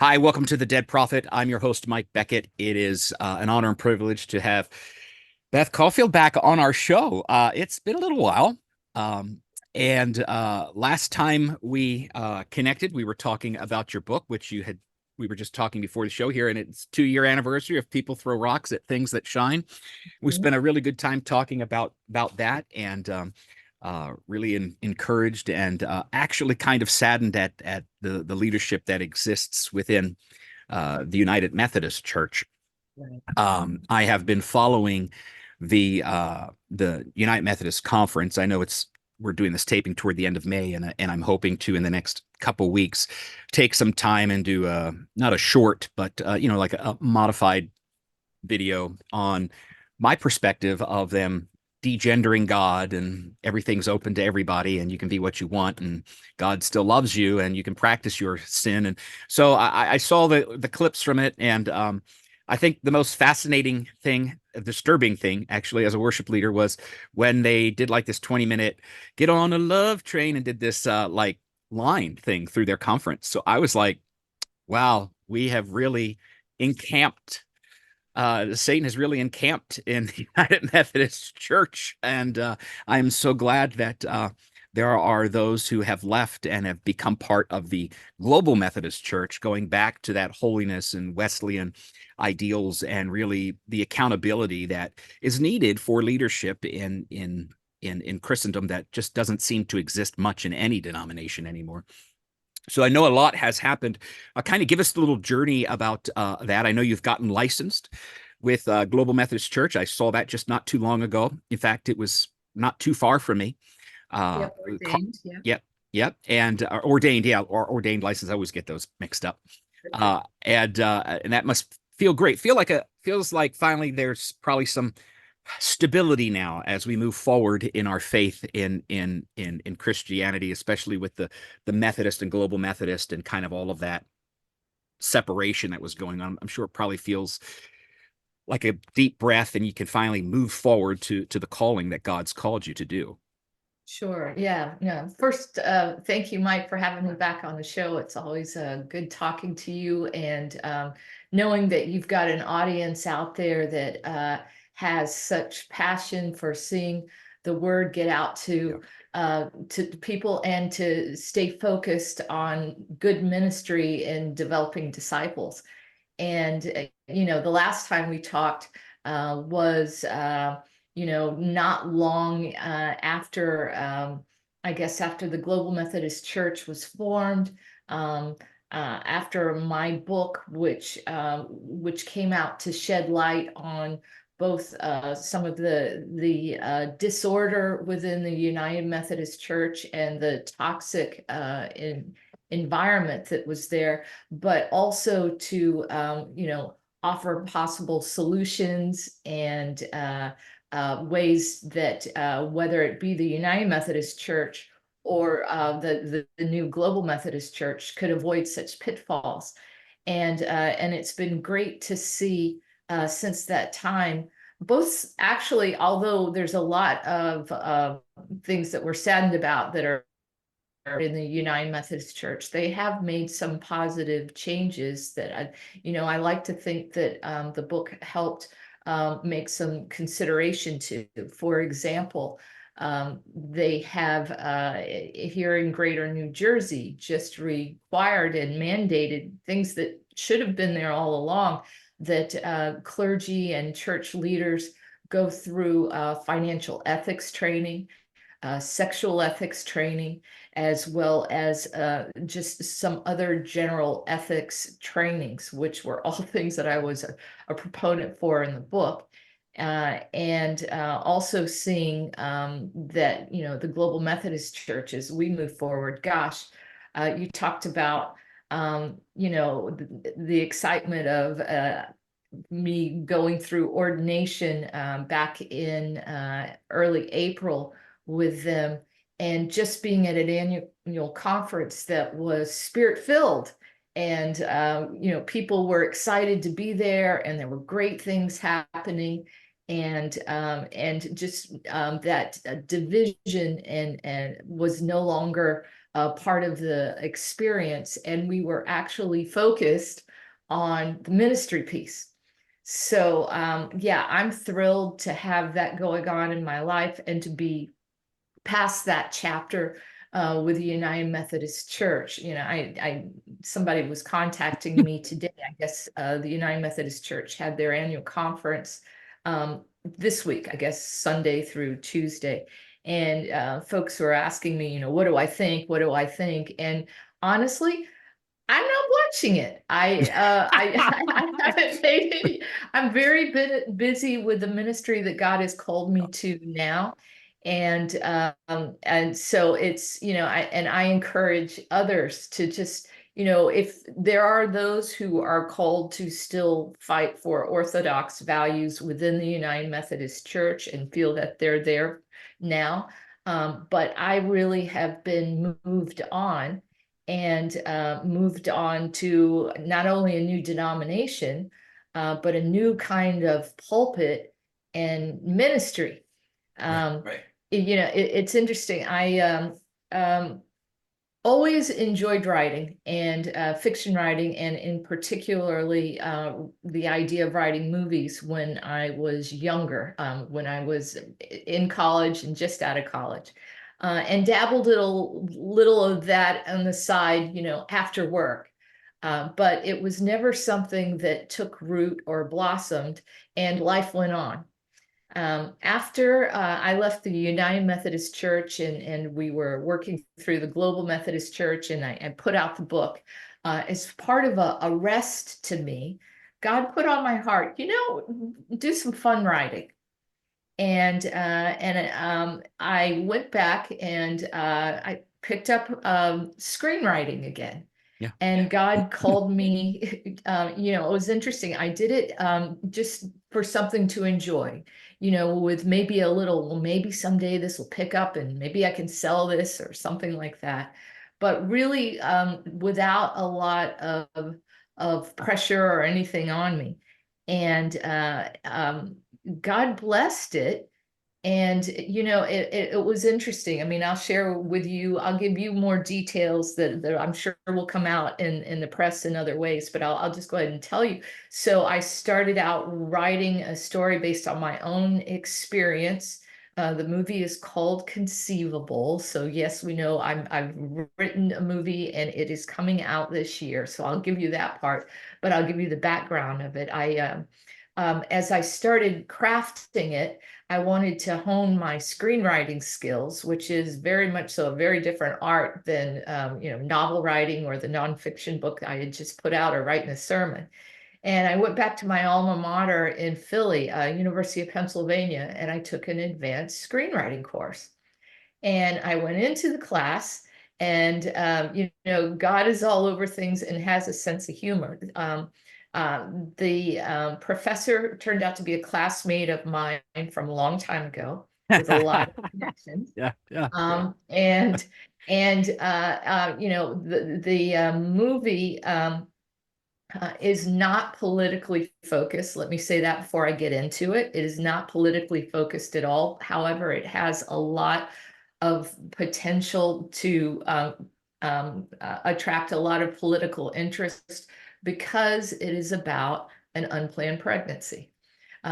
Hi, welcome to The Dead Prophet. I'm your host, Mike Beckett. It is an honor and privilege to have Beth Caulfield back on our show. It's been a little while. Um, and last time we connected, we were talking about your book, we were just talking before the show here, and it's 2-year anniversary of People Throw Rocks at Things That Shine. We Mhm. spent a really good time talking about that, and really encouraged and actually kind of saddened at the leadership that exists within the United Methodist Church. Right. I have been following the United Methodist Conference. I know we're doing this taping toward the end of May, and I'm hoping to, in the next couple weeks, take some time and do not a short, but like a modified video on my perspective of them degendering God, and everything's open to everybody and you can be what you want and God still loves you and you can practice your sin. And so I saw the clips from it, and I think the most fascinating thing, disturbing thing actually as a worship leader, was when they did like this 20-minute get on a love train and did this like line thing through their conference. So I was like, wow, we have really encamped, Satan has really encamped in the United Methodist Church, and I am so glad that there are those who have left and have become part of the Global Methodist Church, going back to that holiness and Wesleyan ideals, and really the accountability that is needed for leadership in Christendom that just doesn't seem to exist much in any denomination anymore. So I know a lot has happened. Kind of give us a little journey about that. I know you've gotten licensed with Global Methodist Church. I saw that just not too long ago. In fact, it was not too far from me. Uh, Yep, ordained. Yep. yep, yep, and ordained, yeah, or ordained license. I always get those mixed up. And that must feel great. Feels like finally there's probably some stability now as we move forward in our faith in Christianity, especially with the Methodist and Global Methodist and kind of all of that separation that was going on. I'm sure it probably feels like a deep breath, and you can finally move forward to the calling that God's called you to do. Sure. Yeah. Yeah. First, thank you, Mike, for having me back on the show. It's always good talking to you, and knowing that you've got an audience out there that has such passion for seeing the word get out Yeah. to people, and to stay focused on good ministry and developing disciples. And, the last time we talked was, not long I guess, after the Global Methodist Church was formed, after my book, which came out to shed light on both some of the disorder within the United Methodist Church and the toxic environment that was there, but also to offer possible solutions and ways that whether it be the United Methodist Church or the new Global Methodist Church could avoid such pitfalls. And it's been great to see since that time, both actually, although there's a lot of things that we're saddened about that are in the United Methodist Church, they have made some positive changes that I like to think that the book helped make some consideration to. For example, they have here in Greater New Jersey just required and mandated things that should have been there all along, that clergy and church leaders go through financial ethics training, sexual ethics training, as well as just some other general ethics trainings, which were all things that I was a proponent for in the book. And also seeing that, the Global Methodist Church, as we move forward, gosh, you talked about, the excitement of me going through ordination back in early April with them, and just being at an annual conference that was spirit filled. And people were excited to be there, and there were great things happening. And just that division and was no longer part of the experience, and we were actually focused on the ministry piece. So yeah, I'm thrilled to have that going on in my life and to be past that chapter with the United Methodist Church. You know, somebody was contacting me today. I guess the United Methodist Church had their annual conference this week, I guess Sunday through Tuesday. And folks were asking me, you know, what do I think? What do I think? And honestly, I'm not watching it. I haven't paid any. I'm very busy with the ministry that God has called me to now, and so it's, you know, I encourage others to just, you know, if there are those who are called to still fight for Orthodox values within the United Methodist Church and feel that they're there now, but I really have been moved on and moved on to not only a new denomination, but a new kind of pulpit and ministry. Right. You know, it's interesting. I always enjoyed writing and fiction writing, and in particularly the idea of writing movies when I was younger, when I was in college and just out of college. And dabbled a little of that on the side, you know, after work. But it was never something that took root or blossomed, and life went on. After I left the United Methodist Church, and we were working through the Global Methodist Church, and I put out the book as part of a rest to me, God put on my heart, you know, do some fun writing. And I went back and I picked up screenwriting again. Yeah. And God called me, you know, it was interesting. I did it just for something to enjoy, you know, with maybe a little, well, maybe someday this will pick up and maybe I can sell this or something like that. But really without a lot of pressure or anything on me. And God blessed it. And, you know, it was interesting. I mean, I'll share with you, I'll give you more details that I'm sure will come out in the press in other ways, but I'll just go ahead and tell you. So I started out writing a story based on my own experience. The movie is called Conceivable. So yes, we know I've written a movie and it is coming out this year. So I'll give you that part, but I'll give you the background of it. As I started crafting it, I wanted to hone my screenwriting skills, which is very much so a very different art than you know, novel writing or the nonfiction book I had just put out or writing a sermon. And I went back to my alma mater in Philly, University of Pennsylvania, and I took an advanced screenwriting course. And I went into the class, and you know, God is all over things and has a sense of humor. The professor turned out to be a classmate of mine from a long time ago with a lot of connections. Yeah. Yeah. And you know, the movie is not politically focused. Let me say that before I get into it. It is not politically focused at all. However, it has a lot of potential to attract a lot of political interest because it is about an unplanned pregnancy to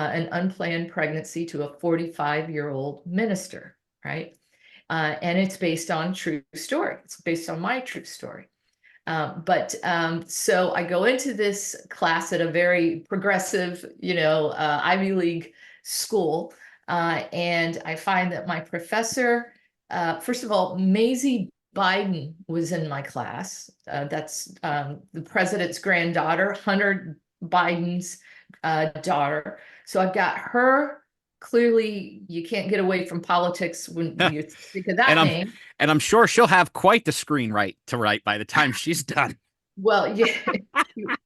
a 45-year-old minister, right? And it's based on true story. It's based on my true story. So I go into this class at a very progressive, you know, Ivy League school, and I find that my professor, first of all, Maisie Biden was in my class. That's the president's granddaughter, Hunter Biden's daughter. So I've got her. Clearly, you can't get away from politics when you think of that name. And I'm sure she'll have quite the screen to write by the time she's done. Well, yeah.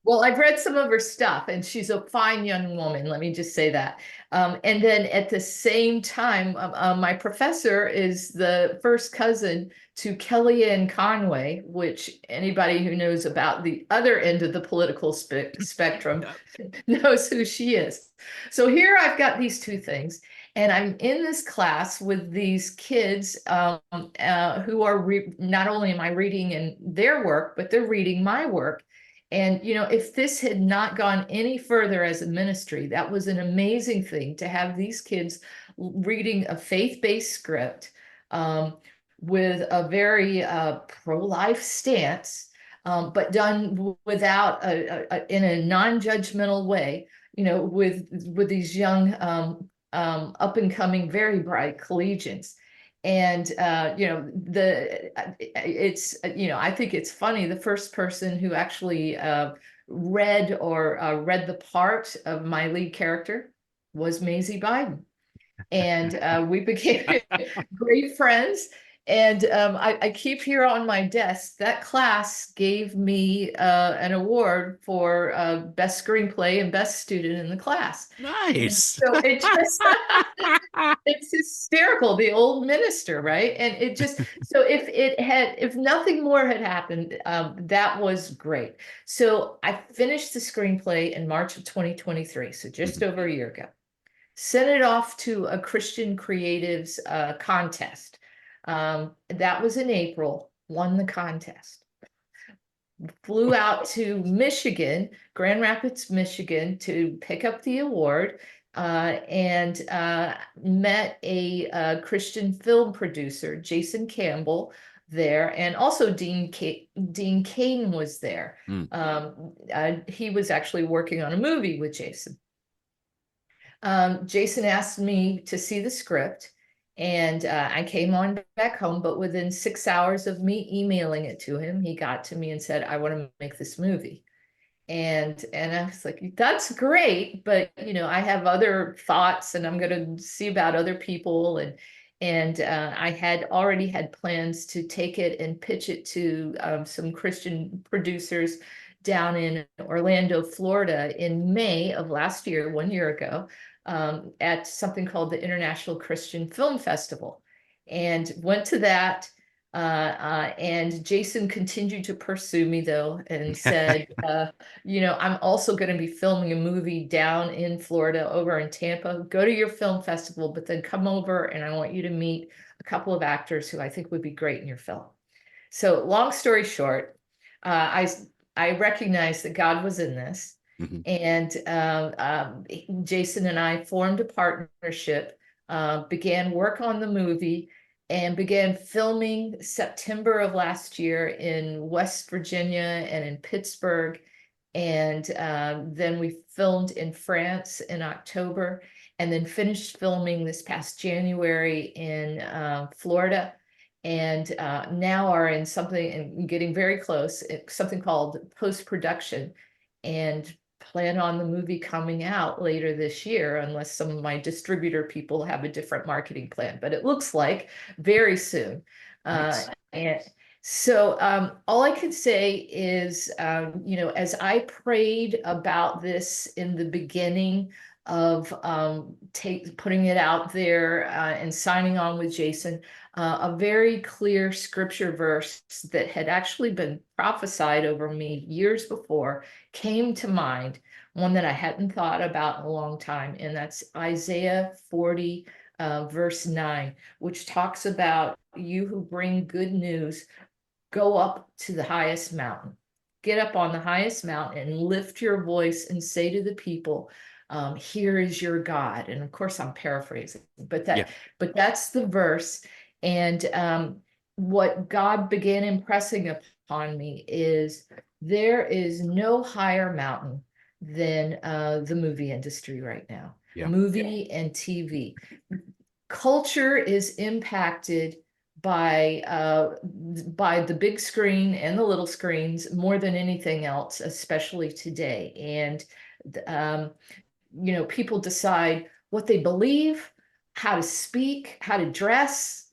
Well, I've read some of her stuff, and she's a fine young woman. Let me just say that. And then at the same time, my professor is the first cousin to Kellyanne Conway, which anybody who knows about the other end of the political spectrum knows who she is. So here I've got these two things. And I'm in this class with these kids who are not only am I reading in their work, but they're reading my work. And, if this had not gone any further as a ministry, that was an amazing thing to have these kids reading a faith-based script with a very pro-life stance, but done without in a non-judgmental way, with these young up and coming, very bright collegians. And I think it's funny. The first person who actually read the part of my lead character was Maisie Biden, and we became great friends. And I keep here on my desk, that class gave me an award for best screenplay and best student in the class. And Nice. so it just, it's hysterical, the old minister, right? And it just, so if nothing more had happened, that was great. So I finished the screenplay in March of 2023, so just over a year ago. Sent it off to a Christian Creatives contest. That was in April, won the contest. Flew out to Michigan, Grand Rapids, Michigan, to pick up the award, and met a Christian film producer, Jason Campbell, there, and also Dean Cain was there. He was actually working on a movie with Jason. Jason asked me to see the script, and I came on back home, but within 6 hours of me emailing it to him, he got to me and said, I want to make this movie. And I was like, that's great, but I have other thoughts, and I'm going to see about other people. And I had already had plans to take it and pitch it to some Christian producers down in Orlando, Florida in May of last year, 1 year ago, at something called the International Christian Film Festival, and went to that. And Jason continued to pursue me, though, and said, I'm also going to be filming a movie down in Florida, over in Tampa. Go to your film festival, but then come over and I want you to meet a couple of actors who I think would be great in your film. So long story short, I recognized that God was in this. And Jason and I formed a partnership, began work on the movie, and began filming September of last year in West Virginia and in Pittsburgh. And then we filmed in France in October, and then finished filming this past January in Florida. And now are in something, and getting very close, something called post-production, and plan on the movie coming out later this year, unless some of my distributor people have a different marketing plan, but it looks like very soon. Nice. And so all I can say is, as I prayed about this in the beginning of putting it out there and signing on with Jason, a very clear scripture verse that had actually been prophesied over me years before came to mind, one that I hadn't thought about in a long time, and that's Isaiah 40, verse 9, which talks about, you who bring good news, go up to the highest mountain. Get up on the highest mountain and lift your voice and say to the people, here is your God. And of course I'm paraphrasing, but that's the verse. And what God began impressing upon me is, there is no higher mountain than the movie industry right now. Movie and TV. Culture is impacted by the big screen and the little screens more than anything else, especially today. And people decide what they believe, how to speak, how to dress,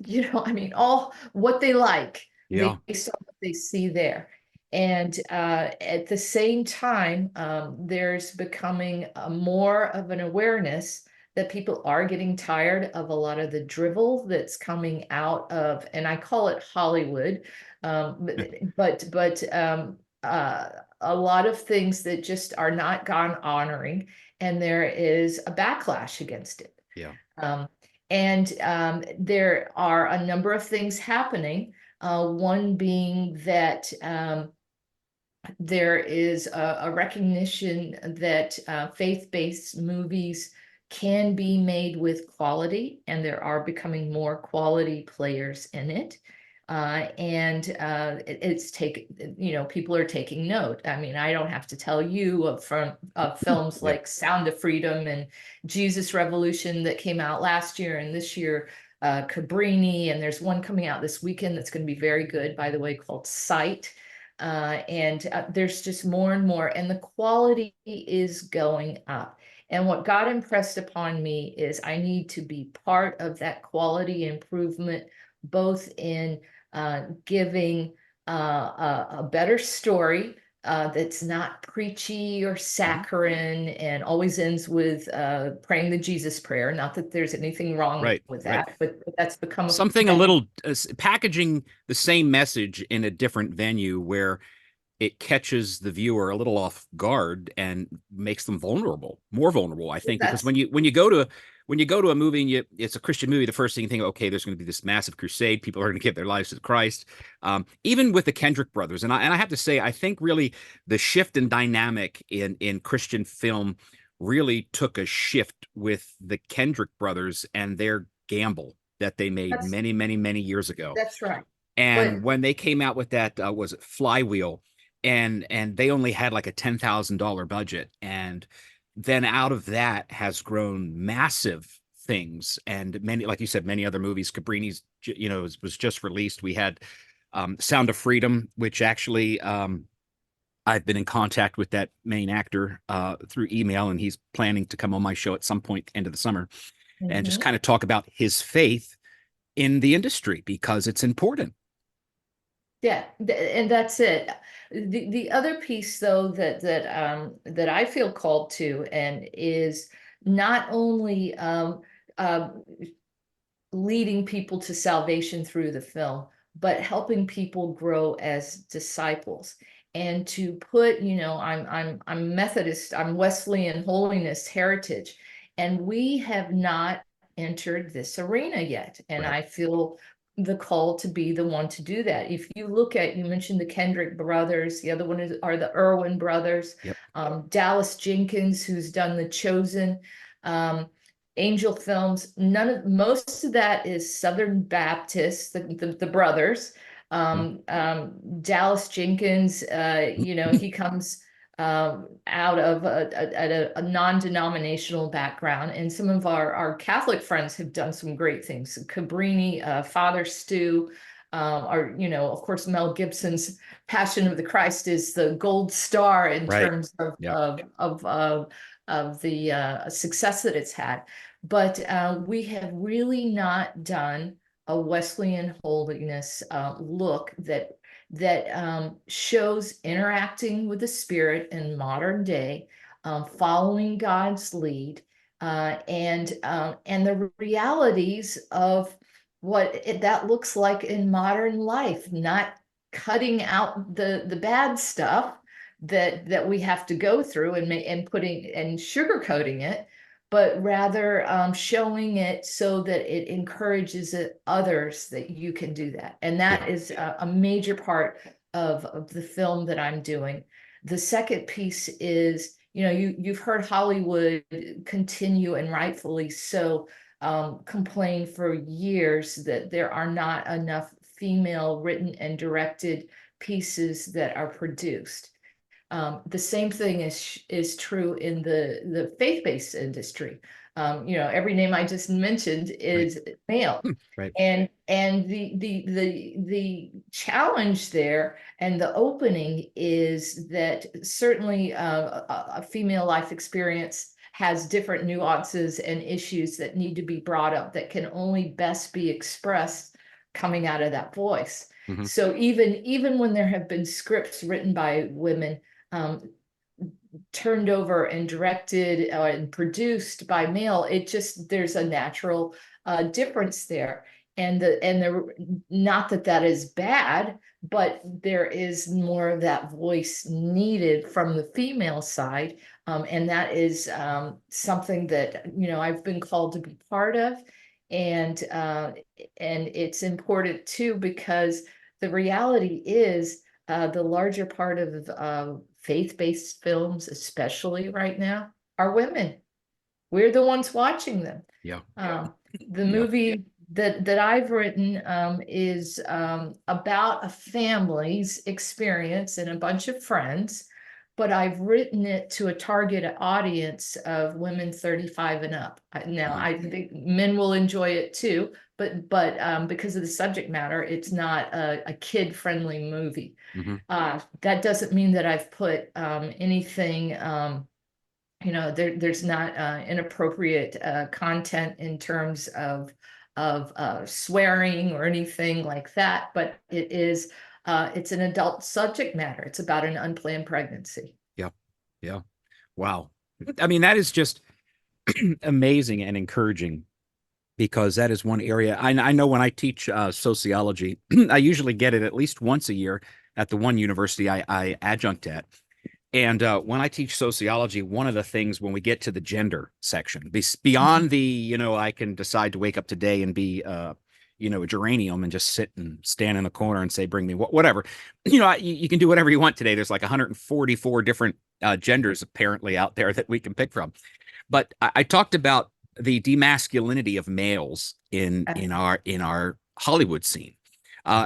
all what they like based on what they see there. And at the same time, there's becoming more of an awareness that people are getting tired of a lot of the drivel that's coming out of, and I call it Hollywood, but a lot of things that just are not God honoring, and there is a backlash against it. Um, and there are a number of things happening. One being that there is a recognition that faith-based movies can be made with quality, and there are becoming more quality players in it. It's taken, people are taking note. I mean, I don't have to tell you of films Yep. like Sound of Freedom and Jesus Revolution that came out last year, and this year Cabrini, and there's one coming out this weekend that's going to be very good, by the way, called Sight. There's just more and more, and the quality is going up. And what God impressed upon me is I need to be part of that quality improvement, both in giving a better story that's not preachy or Mhm. saccharine and always ends with praying the Jesus prayer. Not that there's anything wrong Right, with right. that, but that's become a Something a many. little packaging the same message in a different venue where it catches the viewer a little off guard and makes them vulnerable, more vulnerable, I think, because That's when you go to a movie and it's a Christian movie, the first thing you think, okay, there's going to be this massive crusade, people are going to give their lives to Christ. Even with the Kendrick brothers, and I have to say, I think really the shift in dynamic in Christian film really took a shift with the Kendrick brothers and their gamble that they made that's many, many, many years ago. that's right. And But when they came out with that, was it Flywheel? And they only had like a $10,000 budget, and then out of that has grown massive things, and many, like you said, many other movies. Cabrini's, was just released. We had Sound of Freedom, which actually I've been in contact with that main actor through email, and he's planning to come on my show at some point end of the summer and just mhm. kind of talk about his faith in the industry because it's important. Yeah, and that's it. The other piece though that I feel called to and is not only leading people to salvation through the film, but helping people grow as disciples. And to put, I'm Methodist, I'm Wesleyan holiness heritage, and we have not entered this arena yet. And Right. I feel the call to be the one to do that. If you look at, you mentioned the Kendrick brothers, the other one are the Irwin brothers, Yep. Dallas Jenkins, who's done The Chosen. Um, Angel Films, most of that is Southern Baptist, the brothers. Mhm. Dallas Jenkins, he comes out of a non-denominational background, and some of our Catholic friends have done some great things. Cabrini, Father Stu, of course, Mel Gibson's Passion of the Christ is the gold star in Right. terms Yep. of the success that it's had. But we have really not done a Wesleyan holiness look that shows interacting with the Spirit in modern day, following God's lead, and the realities of that looks like in modern life, not cutting out the bad stuff that we have to go through and putting and sugarcoating it, but rather showing it so that it encourages others that you can do that. And Yeah. that is a major part of the film that I'm doing. The second piece is, you've heard Hollywood continue, and rightfully so, complain for years that there are not enough female written and directed pieces that are produced. The same thing is true in the faith-based industry. Every name I just mentioned Right. is male, Right. and the challenge there and the opening is that certainly a female life experience has different nuances and issues that need to be brought up that can only best be expressed coming out of that voice. Hmm. So even when there have been scripts written by women, um, turned over and directed and produced by male, there's a natural difference there. And the not that that is bad, but there is more of that voice needed from the female side, And that is something that, I've been called to be part of. And it's important too, because the reality is the larger part of faith-based films, especially right now, are women. We're the ones watching them. Yeah. The Yeah. movie that I've written is about a family's experience and a bunch of friends, but I've written it to a target audience of women 35 and up. Now, Mhm. I think men will enjoy it too, but because of the subject matter, it's not a kid-friendly movie. Mhm. That doesn't mean that I've put anything there's not inappropriate content in terms of swearing or anything like that, but it's an adult subject matter. It's about an unplanned pregnancy. Yeah. Yeah. Wow. I mean, that is just amazing and encouraging, because that is one area I know when I teach sociology, I usually get it at least once a year at the one university I adjunct at. And when I teach sociology, one of the things when we get to the gender section, beyond the, I can decide to wake up today and be, a geranium and just sit and stand in the corner and say, bring me whatever. You can do whatever you want today. There's like 144 different genders apparently out there that we can pick from. But I talked about the demasculinity of males in our Hollywood scene.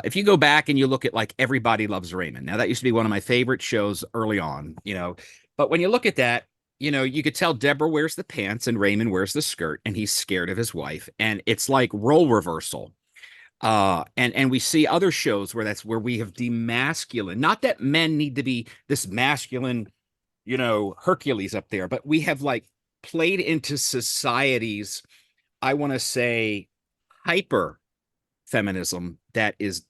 If you go back and you look at like Everybody Loves Raymond, now that used to be one of my favorite shows early on, but when you look at that, you could tell Deborah wears the pants and Raymond wears the skirt, and he's scared of his wife, and it's like role reversal. And we see other shows where that's where we have demasculine. Not that men need to be this masculine, Hercules up there, but we have like played into society's, I want to say, hyper feminism that is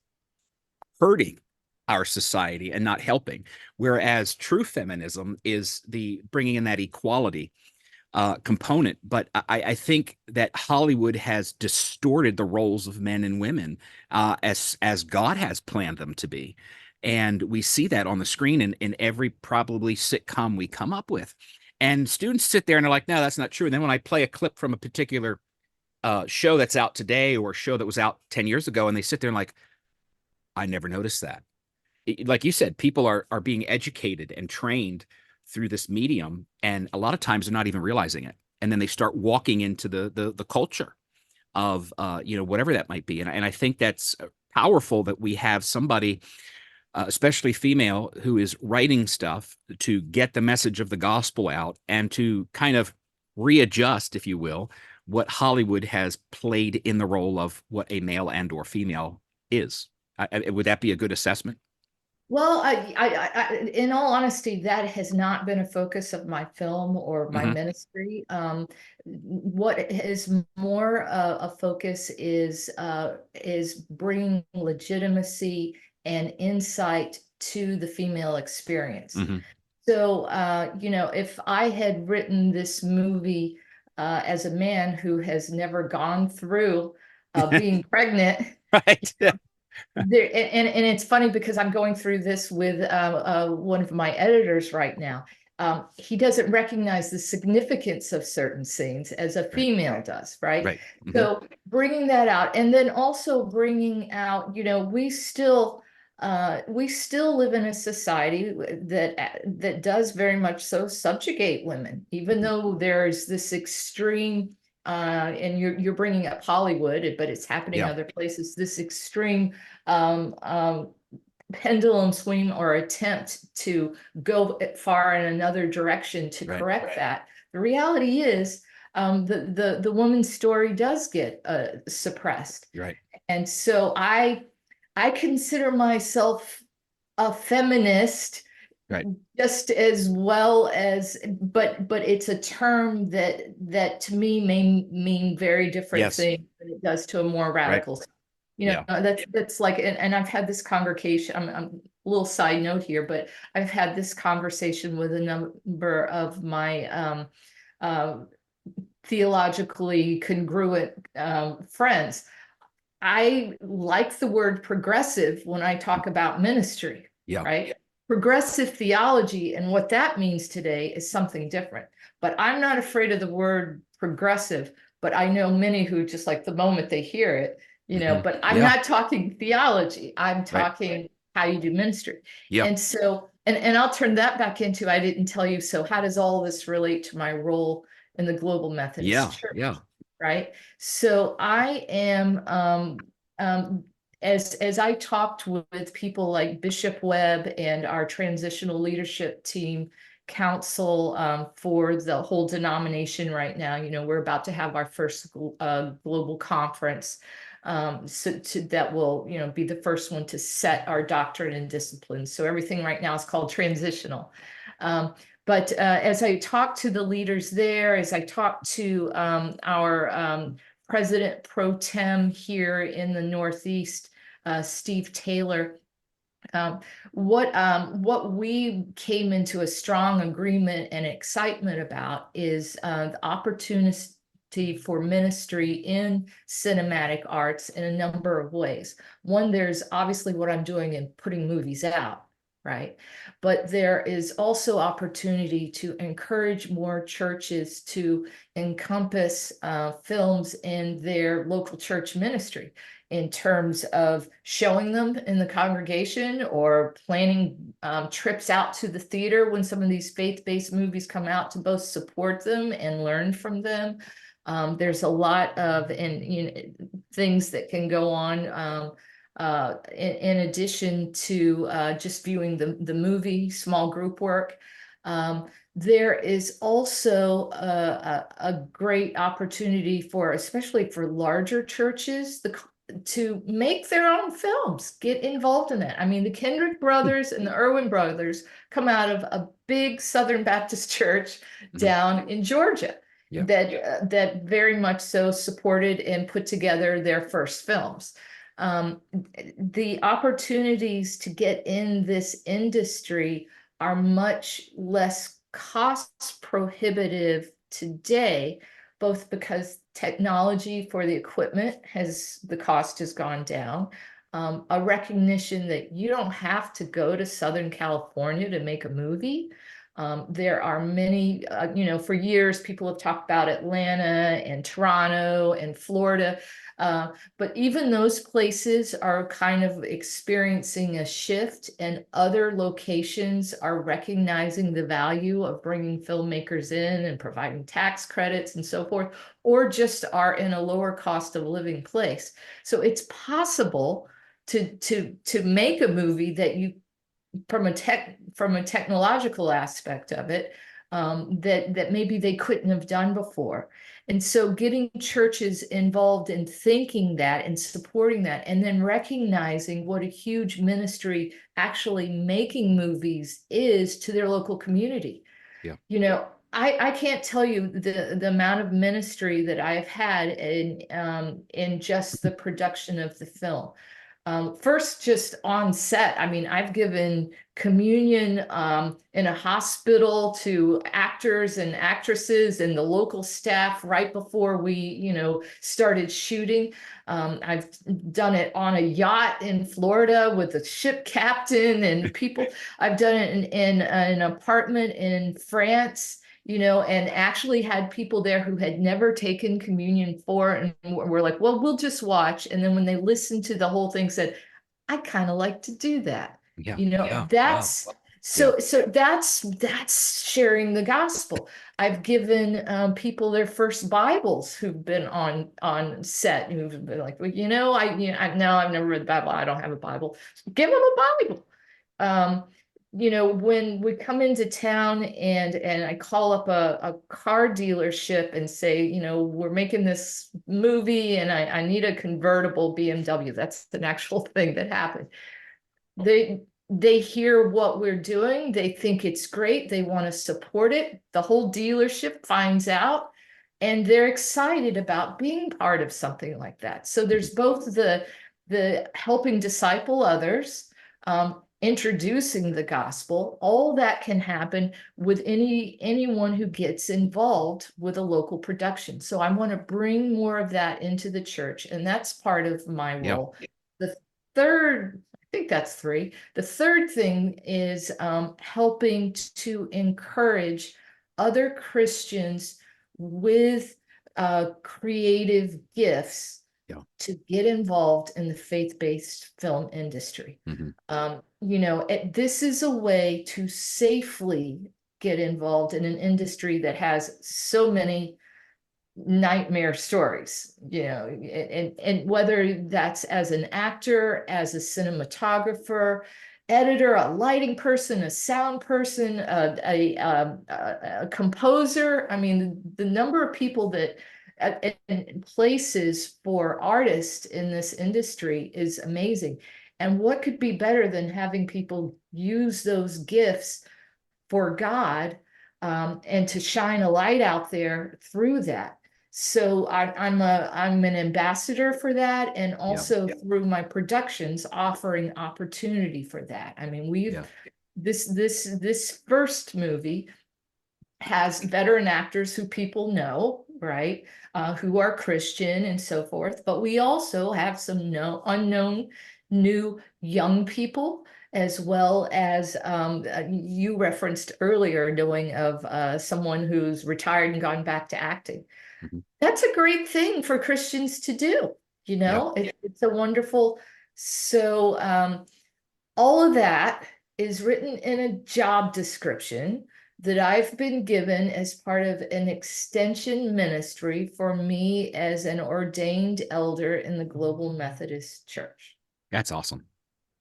hurting our society and not helping. Whereas true feminism is the bringing in that equality component. But I think that Hollywood has distorted the roles of men and women as God has planned them to be. And we see that on the screen in every probably sitcom we come up with. And students sit there and are like, no, that's not true. And then when I play a clip from a particular show that's out today or a show that was out 10 years ago, and they sit there and like, I never noticed that. Like you said, people are being educated and trained through this medium, and a lot of times they're not even realizing it. And then they start walking into the culture of whatever that might be. And I think that's powerful that we have somebody, especially female, who is writing stuff to get the message of the gospel out and to kind of readjust, if you will, what Hollywood has played in the role of what a male and or female is. Would that be a good assessment? Well, in all honesty, that has not been a focus of my film or my Hmm. ministry. What is more a focus is bringing legitimacy and insight to the female experience. Hmm. So, if I had written this movie as a man who has never gone through being pregnant. Right. There, and it's funny because I'm going through this with one of my editors right now. He doesn't recognize the significance of certain scenes as a Right. female does, right? Right. Hmm. So bringing that out, and then also bringing out, we still live in a society that does very much so subjugate women, even though there's this extreme and you're bringing up Hollywood, but it's happening Yeah. other places. This extreme um, um, pendulum swing or attempt to go far in another direction to Right. correct that. The reality is the woman's story does get suppressed, Right. and so I consider myself a feminist Right. just as well as, but it's a term that to me may mean very different Yes. things than it does to a more Right. radical. Yeah. That's like, and I've had this conversation. I'm a little side note here, but I've had this conversation with a number of my uh, theologically congruent friends. I like the word progressive when I talk about ministry, Yeah. right? progressive theology and what that means today is something different. But I'm not afraid of the word progressive, but I know many who just like the moment they hear it, but I'm Yeah. not talking theology. I'm Right. talking how you do ministry. Yeah. And so, and I'll turn that back into, I didn't tell you, so how does all this relate to my role in the Global Methodist Yeah. Church? Yeah. Right. So I am um, as I talked with people like Bishop Webb and our transitional leadership team council for the whole denomination right now, we're about to have our first global conference. That will, be the first one to set our doctrine and discipline. So everything right now is called transitional. But as I talk to the leaders there, as I talk to our president pro tem here in the Northeast, Steve Taylor, what we came into a strong agreement and excitement about is the opportunity for ministry in cinematic arts in a number of ways. One, there's obviously what I'm doing in putting movies out, right? But there is also opportunity to encourage more churches to encompass films in their local church ministry, in terms of showing them in the congregation or planning trips out to the theater when some of these faith-based movies come out, to both support them and learn from them. There's a lot of things that can go on in addition to just viewing the movie, small group work. There is also a great opportunity for, especially for larger churches, to make their own films, get involved in that. I mean, the Kendrick brothers and the Irwin brothers come out of a big Southern Baptist church down in Georgia. Yeah. That very much so supported and put together their first films. The opportunities to get in this industry are much less cost prohibitive today, both because technology for the equipment the cost has gone down. A recognition that you don't have to go to Southern California to make a movie. There are many, for years, people have talked about Atlanta and Toronto and Florida. But even those places are kind of experiencing a shift, and other locations are recognizing the value of bringing filmmakers in and providing tax credits and so forth, or just are in a lower cost of living place. So it's possible to make a movie that you, from a technological aspect of it, that maybe they couldn't have done before. And so getting churches involved in thinking that and supporting that, and then recognizing what a huge ministry actually making movies is to their local community. Yeah. I can't tell you the amount of ministry that I've had in just the production of the film. First, just on set. I mean, I've given communion in a hospital to actors and actresses and the local staff right before we, started shooting. I've done it on a yacht in Florida with a ship captain and people. I've done it in an apartment in France, and actually had people there who had never taken communion before, and were like, well, we'll just watch. And then when they listened to the whole thing, said, I kind of like to do that. Yeah. Yeah. That's Wow. so that's sharing the gospel. I've given people their first Bibles who've been on set, who've been like, well, no, I've never read the Bible. I don't have a Bible. Give them a Bible. When we come into town and I call up a car dealership and say, we're making this movie and I need a convertible BMW. That's an actual thing that happened. They hear what we're doing. They think it's great. They want to support it. The whole dealership finds out, and they're excited about being part of something like that. So there's both the helping disciple others, introducing the gospel. All that can happen with anyone who gets involved with a local production. So I want to bring more of that into the church, and that's part of my Yeah. role. The third think that's three. The third thing is helping to encourage other Christians with creative gifts Yeah. to get involved in the faith-based film industry. Hmm. This is a way to safely get involved in an industry that has so many nightmare stories, and whether that's as an actor, as a cinematographer, editor, a lighting person, a sound person, a composer. I mean, the number of people that and places for artists in this industry is amazing. And what could be better than having people use those gifts for God, and to shine a light out there through that. So I'm an ambassador for that, and Yeah. also through my productions offering opportunity for that. I mean, Yeah. this first movie has veteran actors who people know, right? Who are Christian and so forth. But we also have some unknown new young people, as well as you referenced earlier, knowing of someone who's retired and gone back to acting. Hmm. That's a great thing for Christians to do. Yeah. It's a wonderful. So all of that is written in a job description that I've been given as part of an extension ministry for me as an ordained elder in the Global Methodist Church. That's awesome.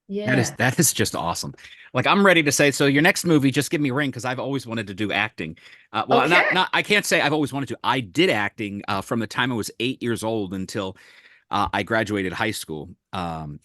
Yeah. That is just awesome. Like I'm ready to say, so your next movie, just give me a ring because I've always wanted to do acting. Well, Okay. I can't say I've always wanted to. I did acting from the time I was 8 years old until I graduated high school.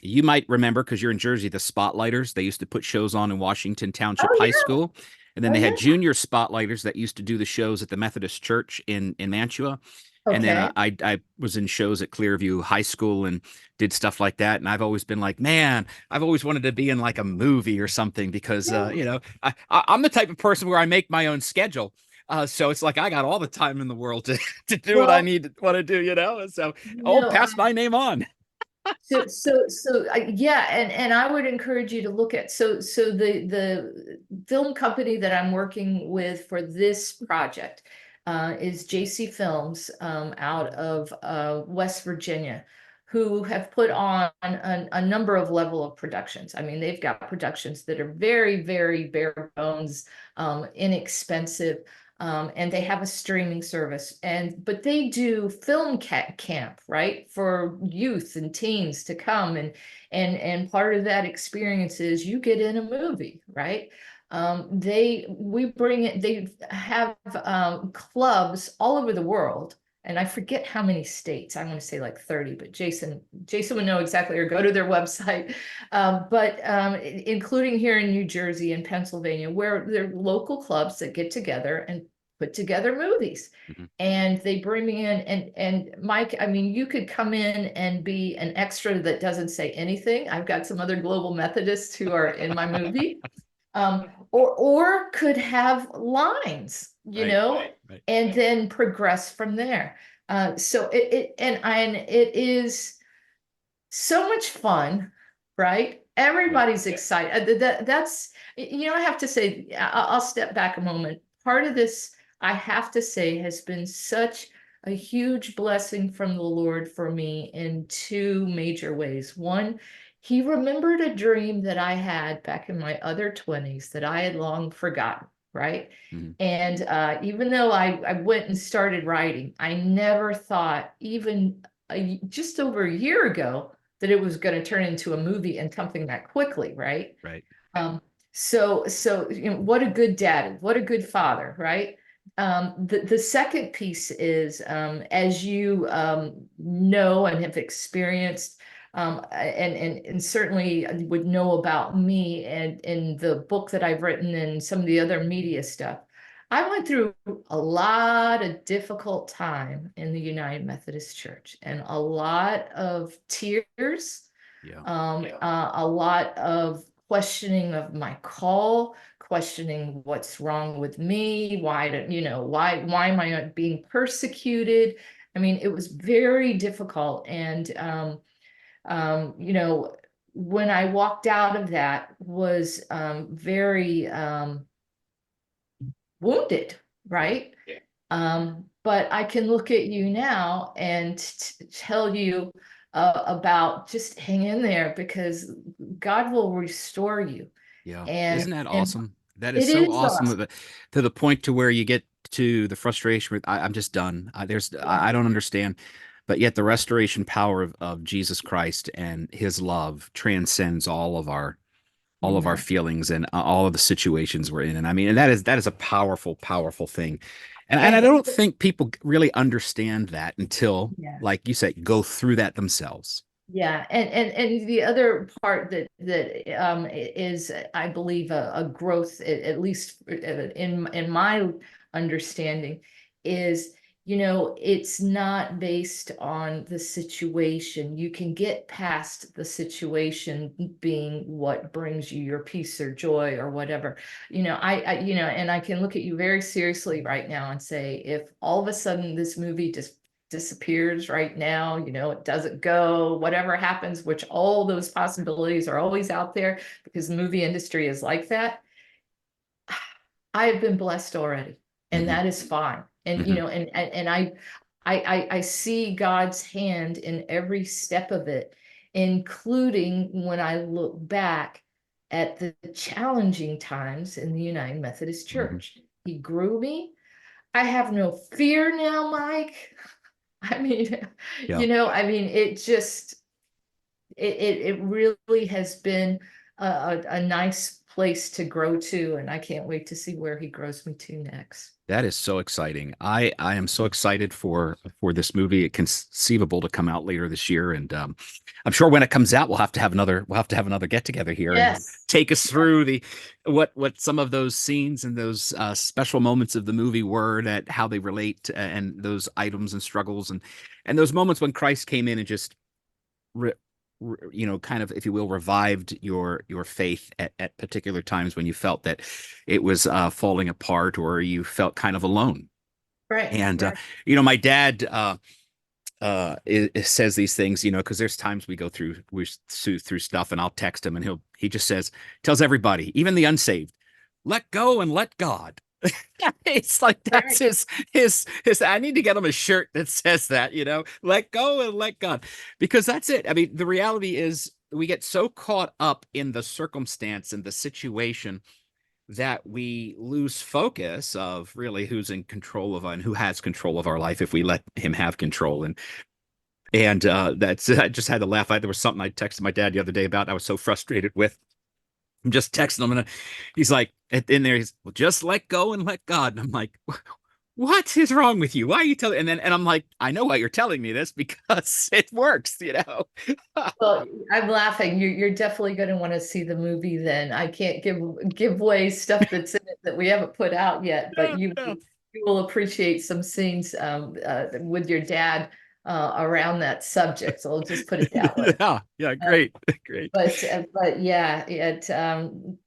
You might remember because you're in Jersey, the Spotlighters. They used to put shows on in Washington Township Oh High yeah. School, and then Oh they had yeah. junior Spotlighters that used to do the shows at the Methodist Church in Mantua. And then Okay. I was in shows at Clearview High School and did stuff like that. And I've always been like, man, I've always wanted to be in like a movie or something because Yeah. I'm the type of person where I make my own schedule. So it's like I got all the time in the world to to do what I Well, need to want to do, So no, pass my name on. yeah, and I would encourage you to look at, the film company that I'm working with for this project is JC Films, out of West Virginia, who have put on a number of level of productions. I mean, they've got productions that are very, very bare bones, inexpensive, and they have a streaming service, but they do film camp, right, for youth and teens to come, and part of that experience is you get in a movie, right? They have clubs all over the world, and I forget how many states. I'm going to say like 30, but Jason would know exactly, or go to their website. But including here in New Jersey and Pennsylvania, where there are local clubs that get together and put together movies. Mhm. And they bring me in, and Mike, I mean, you could come in and be an extra that doesn't say anything. I've got some other Global Methodists who are in my movie, or could have lines, Right, right. and then progress from there. So it is so much fun, right? Yeah. Everybody's excited. That's, I have to say, I'll step back a moment. Part of this, I have to say, has been such a huge blessing from the Lord for me in two major ways. One, he remembered a dream that I had back in my other 20s that I had long forgotten, right? Mhm. And even though I went and started writing, I never thought, even just over a year ago, that it was going to turn into a movie and something that quickly, right? Right. Um, so what a good daddy, what a good father, right? The second piece is, as you know and have experienced, and certainly would know about me and in the book that I've written and some of the other media stuff. I went through a lot of difficult time in the United Methodist Church, and a lot of tears, Yeah. a lot of questioning of my call, questioning what's wrong with me, why am I not being persecuted? I mean, it was very difficult, and um, you know, when I walked out of that was very wounded, Yeah. right? But I can look at you now and tell you about just hang in there because God will restore you. Yeah. And Isn't that and awesome? That is it so is awesome awesome. to the point to where you get to the frustration with I'm just done. I don't understand. But yet the restoration power of Jesus Christ and his love transcends all of our Amen. feelings and all of the situations we're in. And I mean, and that is a powerful, powerful thing. And I And don't think people really understand that until, yeah. like you said, go through that themselves. Yeah, and the other part that is, I believe, a growth, at least in my understanding, is it's not based on the situation. You can get past the situation being what brings you your peace or joy or whatever. And I can look at you very seriously right now and say, if all of a sudden this movie just disappears right now, it doesn't go, whatever happens, which all those possibilities are always out there because the movie industry is like that. I have been blessed already, and Hmm. that is fine. And Hmm. I see God's hand in every step of it, including when I look back at the challenging times in the United Methodist Hmm. Church. He grew me. I have no fear now, Mike. I mean, Yeah. it just it really has been a nice place to grow to, and I can't wait to see where he grows me to next. That is so exciting. I am so excited for this movie, Conceivable, to come out later this year, and I'm sure when it comes out, we'll have to have another get together here and Yes. take us through the what some of those scenes and those special moments of the movie were, that how they relate, and those items and struggles and those moments when Christ came in and just re, kind of, if you will, revived your faith at particular times when you felt that it was falling apart or you felt kind of alone. Right, And right. my dad says these things, because there's times we go through stuff, and I'll text him, and he just tells everybody, even the unsaved, let go and let God. It's like that's Right. his I need to get him a shirt that says that, let go and let God. Because that's it. I mean, the reality is we get so caught up in the circumstance and the situation that we lose focus of really who's in control of and who has control of our life if we let him have control. And that's I just had to laugh. There was something I texted my dad the other day about I was so frustrated with. I'm just texting him, and he's like, in there, he's, well, just let go and let God. And I'm like, what is wrong with you? Why are you telling? And I'm like, I know why you're telling me this because it works. Well, I'm laughing. You're definitely going to want to see the movie then. I can't give away stuff that's in it that we haven't put out yet, but Yeah, you yeah. you will appreciate some scenes with your dad around that subject. So I'll just put it that way. Yeah, yeah, Um, great, great. but yeah,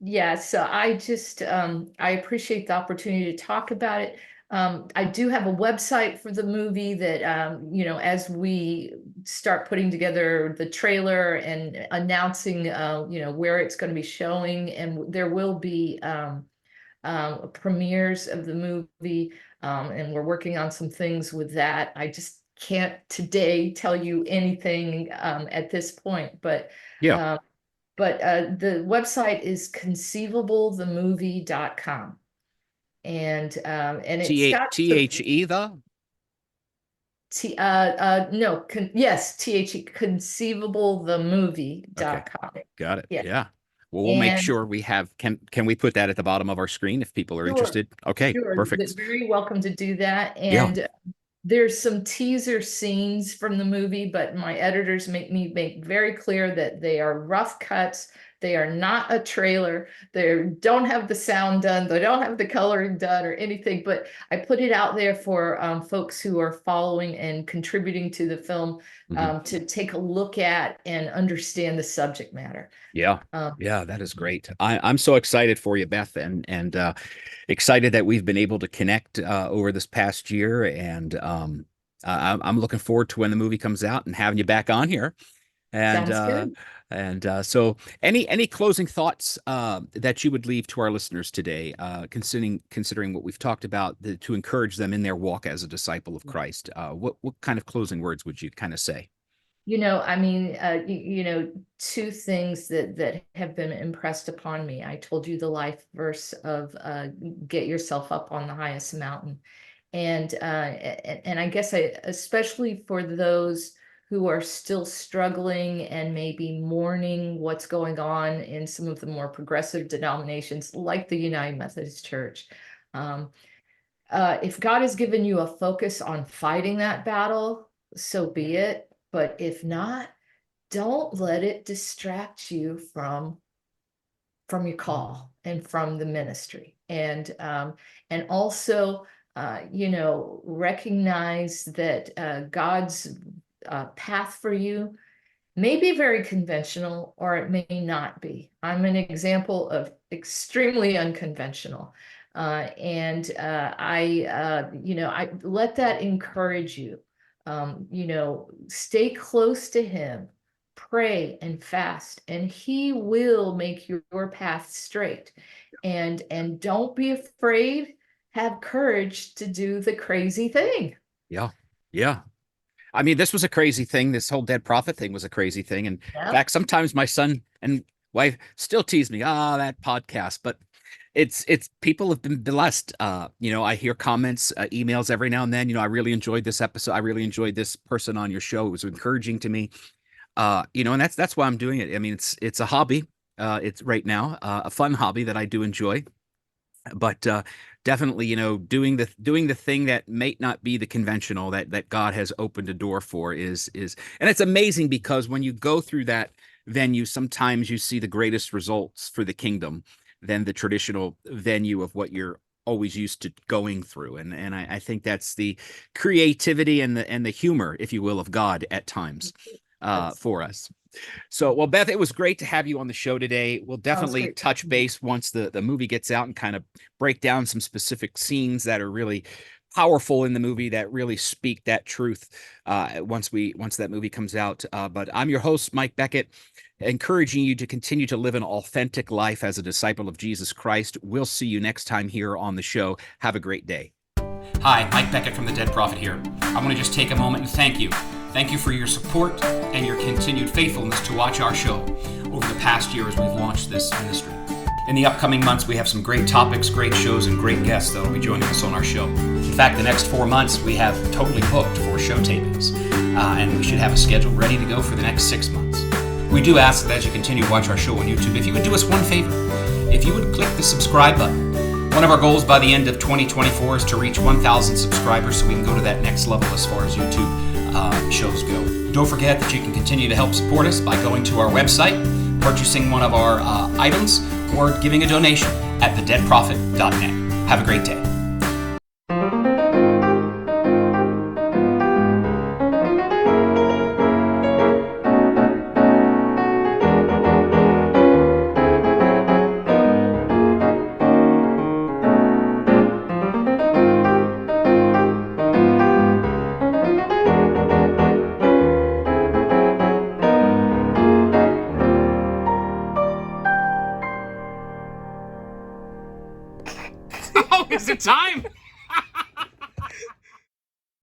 yeah. So I just I appreciate the opportunity to talk about it. I do have a website for the movie that as we start putting together the trailer and announcing where it's going to be showing, and there will be premieres of the movie, and we're working on some things with that. I just can't today tell you anything at this point, but Yeah. uh, the website is conceivablethemovie.com. And T it's H got T some H E though. no yes, THE Okay, conceivablethemovie.com. got it. Yeah. Yeah. Well, we'll make And sure we have. Can we put that at the bottom of our screen if people are sure, interested? Okay, sure, perfect. very welcome to do that. Yeah. And there's some teaser scenes from the movie, but my editors make me make very clear that they are rough cuts. They are not a trailer. They don't have the sound done. They don't have the coloring done or anything. But I put it out there for folks who are following and contributing to the film Hmm. to take a look at and understand the subject matter. Yeah. Um, Yeah, that is great. I'm so excited for you, Beth, and excited that we've been able to connect over this past year. And I'm looking forward to when the movie comes out and having you back on here. And Sounds good. so any closing thoughts that you would leave to our listeners today, considering what we've talked about, to encourage them in their walk as a disciple of Christ? What kind of closing words would you kind of say? I mean, two things that have been impressed upon me. I told you the life verse of get yourself up on the highest mountain. And I guess especially for those who are still struggling and maybe mourning what's going on in some of the more progressive denominations like the United Methodist Church. Um, if God has given you a focus on fighting that battle, so be it. But if not, don't let it distract you from your call and from the ministry. And also, recognize that God's path for you may be very conventional, or it may not be. I'm an example of extremely unconventional. I let that encourage you. Stay close to him, pray and fast, and he will make your path straight. And don't be afraid. Have courage to do the crazy thing. Yeah, yeah. I mean, this was a crazy thing. This whole dead prophet thing was a crazy thing. And in Yep. fact, sometimes my son and wife still tease me, that podcast. But it's people have been blessed. I hear comments, emails every now and then. I really enjoyed this episode. I really enjoyed this person on your show. It was encouraging to me. And that's why I'm doing it. I mean, it's a hobby. It's right now a fun hobby that I do enjoy. But definitely, doing the thing that may not be the conventional, that God has opened a door for, is and it's amazing, because when you go through that venue, sometimes you see the greatest results for the kingdom than the traditional venue of what you're always used to going through. And I think that's the creativity and the humor, if you will, of God at times That's for us. So, well, Beth, it was great to have you on the show today. We'll sounds definitely great. touch base once the movie gets out, and kind of break down some specific scenes that are really powerful in the movie, that really speak that truth once that movie comes out. But I'm your host, Mike Beckett, encouraging you to continue to live an authentic life as a disciple of Jesus Christ. We'll see you next time here on the show. Have a great day. Hi, Mike Beckett from The Dead Prophet here. I want to just take a moment and thank you. Thank you for your support and your continued faithfulness to watch our show over the past year as we've launched this ministry. In the upcoming months, we have some great topics, great shows, and great guests that will be joining us on our show. In fact, the next 4 months, we have totally booked for show tapings, and we should have a schedule ready to go for the next 6 months. We do ask that as you continue to watch our show on YouTube, if you would do us one favor, if you would click the subscribe button. One of our goals by the end of 2024 is to reach 1,000 subscribers, so we can go to that next level as far as YouTube shows go. Don't forget that you can continue to help support us by going to our website, purchasing one of our items, or giving a donation at thedeadprophet.net. Have a great day. Oh, is it time?